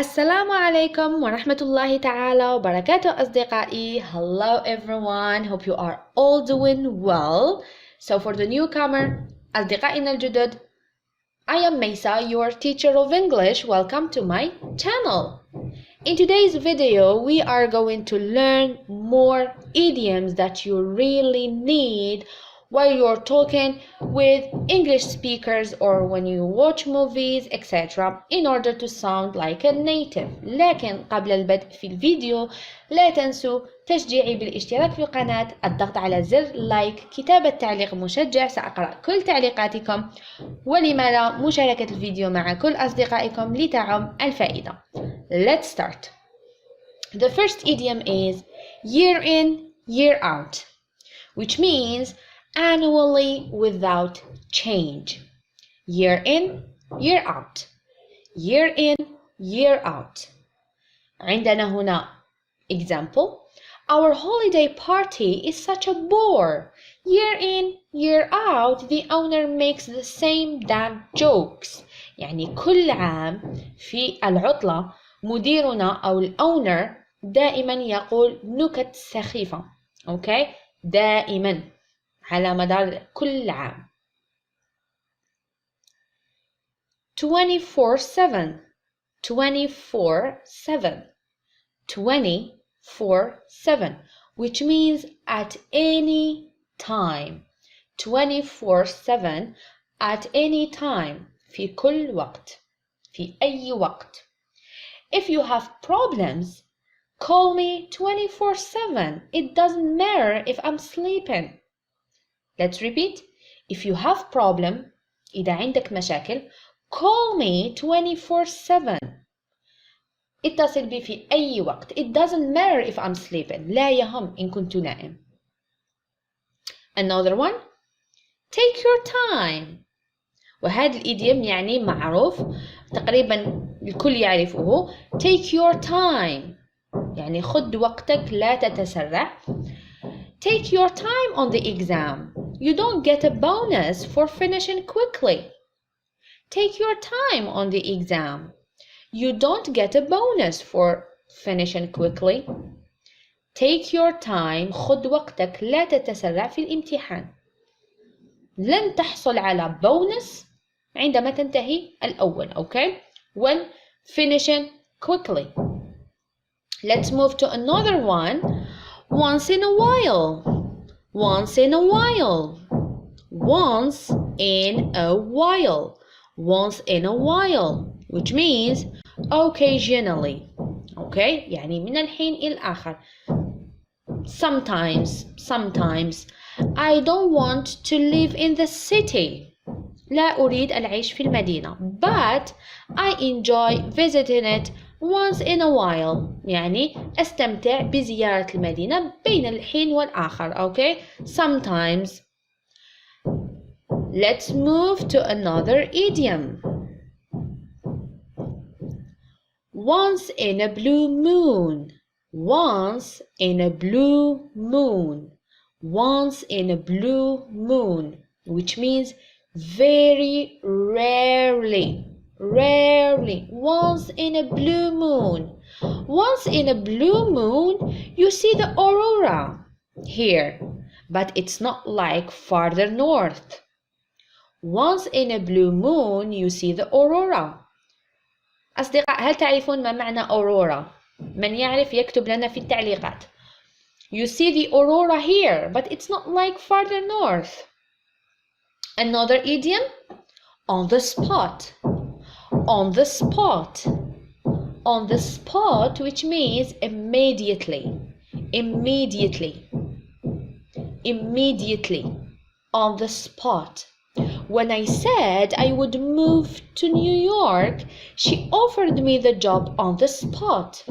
السلام عليكم ورحمة الله تعالى وبركاته أصدقائي. Hello everyone, hope you are all doing well. So for the newcomer, أصدقائنا الجدد, I am Mesa, your teacher of English. Welcome to my channel. In today's video, we are going to learn more idioms that you really need while you're talking with English speakers or when you watch movies, etc. in order to sound like a native. لكن قبل البدء في الفيديو لا تنسوا تشجيعي بالاشتراك في القناة، الضغط على زر لايك، كتابة تعليق مشجع، سأقرأ كل تعليقاتكم، ولما لا مشاركة الفيديو مع كل أصدقائكم لتعم الفائدة. Let's start. The first idiom is year in, year out, which means annually without change. Year in, year out. Year in, year out. عندنا هنا example. Our holiday party is such a bore. Year in, year out, the owner makes the same damn jokes. يعني كل عام في العطلة مديرنا أو الأونر دائما يقول نكت سخيفة. Okay? دائما على مدار كل عام. 24/7 24/7 24/7, which means at any time. 24/7 at any time, في كل وقت، في أي وقت. If you have problems, call me 24/7. It doesn't matter if I'm sleeping. Let's repeat. If you have problem, إذا عندك مشاكل, call me 24/7. اتصل بي في أي وقت. It doesn't matter if I'm sleeping. لا يهم إن كنت نائم. Another one. Take your time. وهذا الإيديوم يعني معروف تقريبا الكل يعرفه. Take your time يعني خذ وقتك لا تتسرع. Take your time on the exam. You don't get a bonus for finishing quickly. Take your time on the exam. You don't get a bonus for finishing quickly. Take your time. خذ وقتك لا تتسرع في الامتحان. لن تحصل على bonus عندما تنتهي الأول. Okay? When finishing quickly. Let's move to another one. Once in a while. Once in a while. Once in a while. Once in a while, which means occasionally. Okay? يعني من الحين إلى الآخر. Sometimes. I don't want to live in the city. لا أريد العيش في المدينة. But I enjoy visiting it once in a while. يعني أستمتع بزيارة المدينة بين الحين والآخر. Okay? Sometimes. Let's move to another idiom. Once in a blue moon. Once in a blue moon. Once in a blue moon, which means very rarely. Rarely. Once in a blue moon. Once in a blue moon, you see the aurora here, but it's not like farther north. Once in a blue moon, you see the aurora. أصدقاء، هل تعرفون ما معنى aurora؟ من يعرف يكتب لنا في التعليقات. You see the aurora here, but it's not like farther north. Another idiom, on the spot. On the spot. On the spot, which means immediately. Immediately. Immediately. On the spot. When I said I would move to New York, she offered me the job on the spot.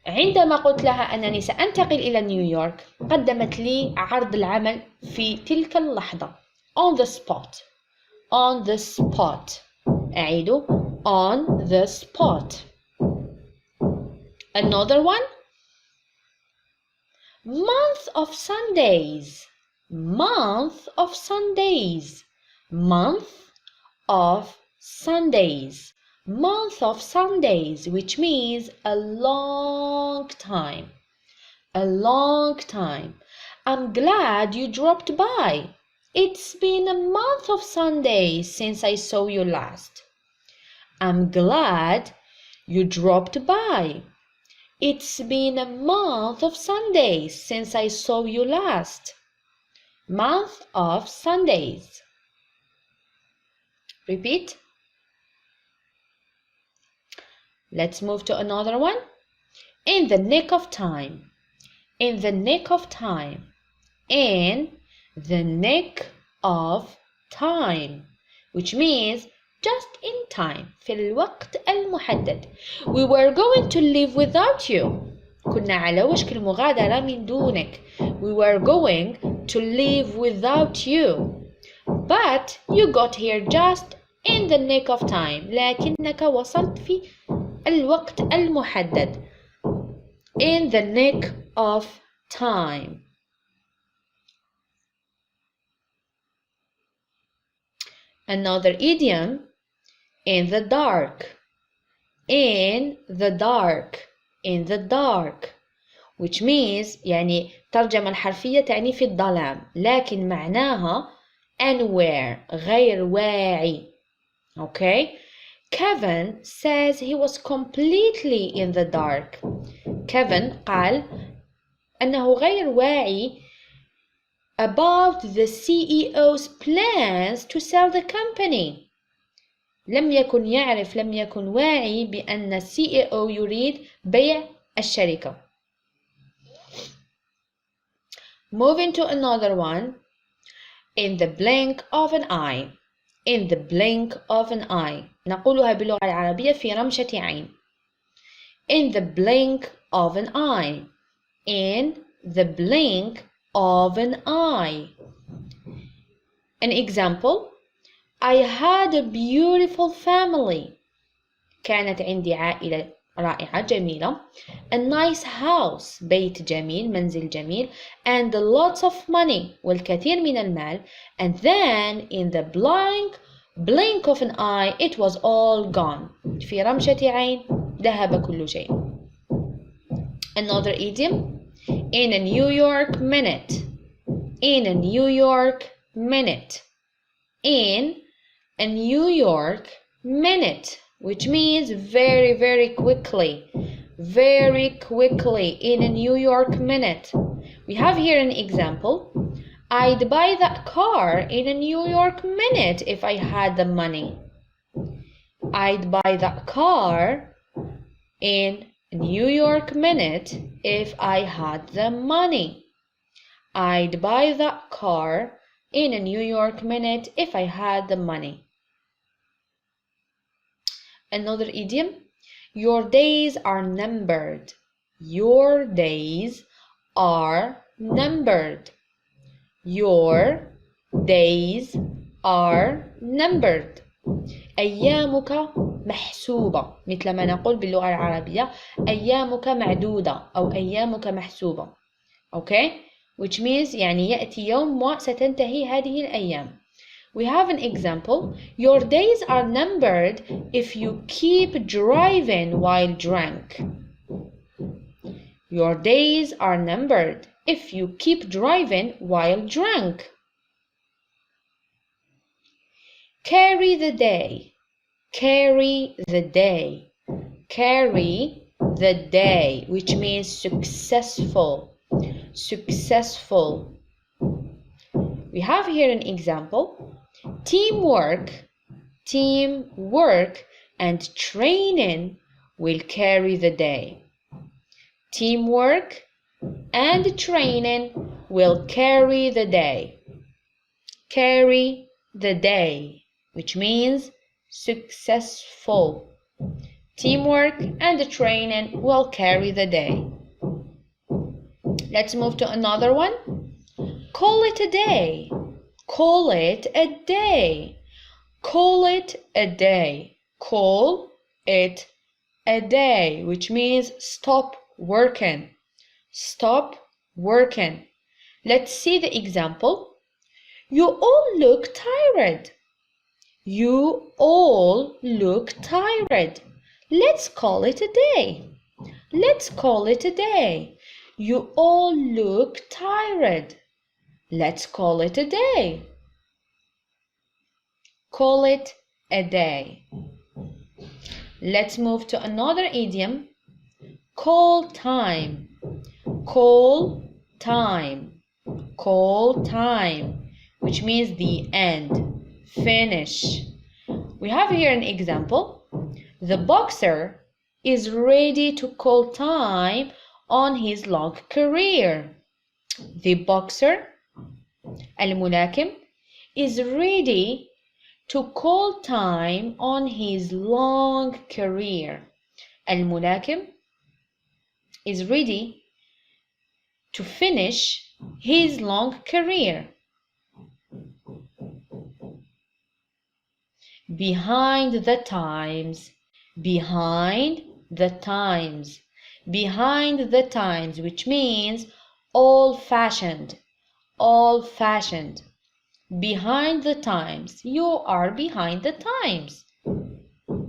عندما قلت لها أنني سأنتقل إلى نيويورك، قدمت لي عرض العمل في تلك اللحظة. On the spot. On the spot. أعيد. On the spot. Another one. Month of Sundays. Month of Sundays. Month of Sundays. month of Sundays, which means a long time. A long time. I'm glad you dropped by. It's been a month of Sundays since I saw you last. I'm glad you dropped by. It's been a month of Sundays since I saw you last. Month of Sundays. Repeat. Let's move to another one. In the nick of time. In the nick of time. In the nick of time, which means just in time, في الوقت المحدد. We were going to leave without you. كنا على وشك المغادرة من دونك. We were going to leave without you. But you got here just in the nick of time. لكنك وصلت في الوقت المحدد. In the nick of time. Another idiom, in the dark. In the dark. In the dark. Which means يعني ترجمة الحرفية تعني في الظلام، لكن معناها unaware غير واعي. Okay? Kevin says he was completely in the dark. Kevin قال أنه غير واعي about the CEO's plans to sell the company. لم يكن يعرف، لم يكن واعي بأن CEO يريد بيع الشركة. Moving to another one. In the blink of an eye. In the blink of an eye. نقولها باللغة العربية في رمشة عين. In the blink of an eye. In the blink of an eye. An example. I had a beautiful family. كانت عندي عائلة رائعة جميلة. A nice house. بيت جميل، منزل جميل. And lots of money. والكثير من المال. And then in the blink of an eye it was all gone. في رمشة عين ذهب كل شيء. Another idiom. In a New York minute. In a New York minute. In a New York minute, which means very, very quickly. Very quickly. In a New York minute. We have here an example. I'd buy that car in a New York minute if I had the money. I'd buy that car in a New York minute if I had the money. I'd buy that car in a New York minute if I had the money. Another idiom. Your days are numbered. Your days are numbered. Your days are numbered. أيامك محسوبة، مثل ما نقول باللغة العربية أيامك معدودة أو أيامك محسوبة. Okay? Which means يعني يأتي يوم وستنتهي هذه الأيام. We have an example. Your days are numbered if you keep driving while drunk. Your days are numbered if you keep driving while drunk. Carry the day. Carry the day. Carry the day, which means successful. Successful. We have here an example. Teamwork, teamwork and training will carry the day. Teamwork and training will carry the day. Carry the day, which means successful. Teamwork and training will carry the day. Let's move to another one. Call it a day. Call it a day. Call it a day. Call it a day, which means stop working. Stop working. Let's see the example. You all look tired. You all look tired. Let's call it a day. Let's call it a day. You all look tired. Let's call it a day. Call it a day. Let's move to another idiom. Call time. Call time. Call time, which means the end, finish. We have here an example. The boxer is ready to call time on his long career. The boxer, الملاكم, is ready to call time on his long career. الملاكم is ready to finish his long career. Behind the times. Behind the times. Behind the times, which means old-fashioned. Old-fashioned. Behind the times. You are behind the times.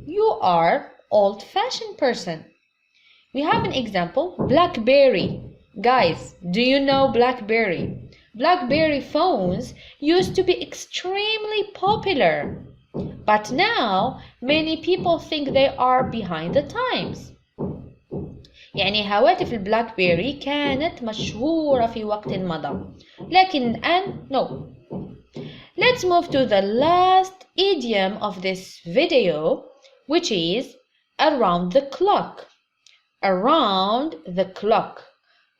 You are old-fashioned person. We have an example. Blackberry. Guys, do you know Blackberry? Blackberry phones used to be extremely popular, but now many people think they are behind the times. يعني هواتف البلاكبيري كانت مشهورة في وقت مضى، لكن الآن no. Let's move to the last idiom of this video, which is around the clock. Around the clock.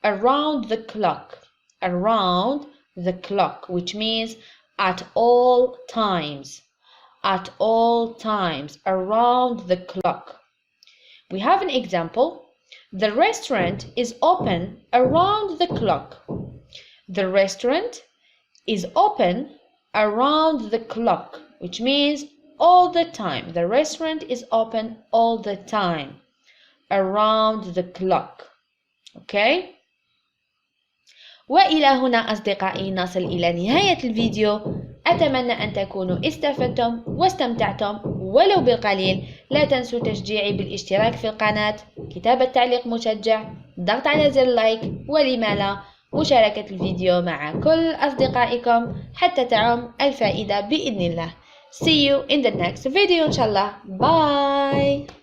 Around the clock. Around the clock, which means at all times. At all times. Around the clock. We have an example. The restaurant is open around the clock. The restaurant is open around the clock, which means all the time. The restaurant is open all the time. Around the clock. Okay? وإلى هنا أصدقائي نصل إلى نهاية الفيديو. أتمنى أن تكونوا استفدتم واستمتعتم ولو بالقليل. لا تنسوا تشجيعي بالاشتراك في القناة، كتابة تعليق مشجع، ضغط على زر لايك، ولما لا مشاركة الفيديو مع كل أصدقائكم حتى تعم الفائدة بإذن الله. See you in the next video إن شاء الله. Bye.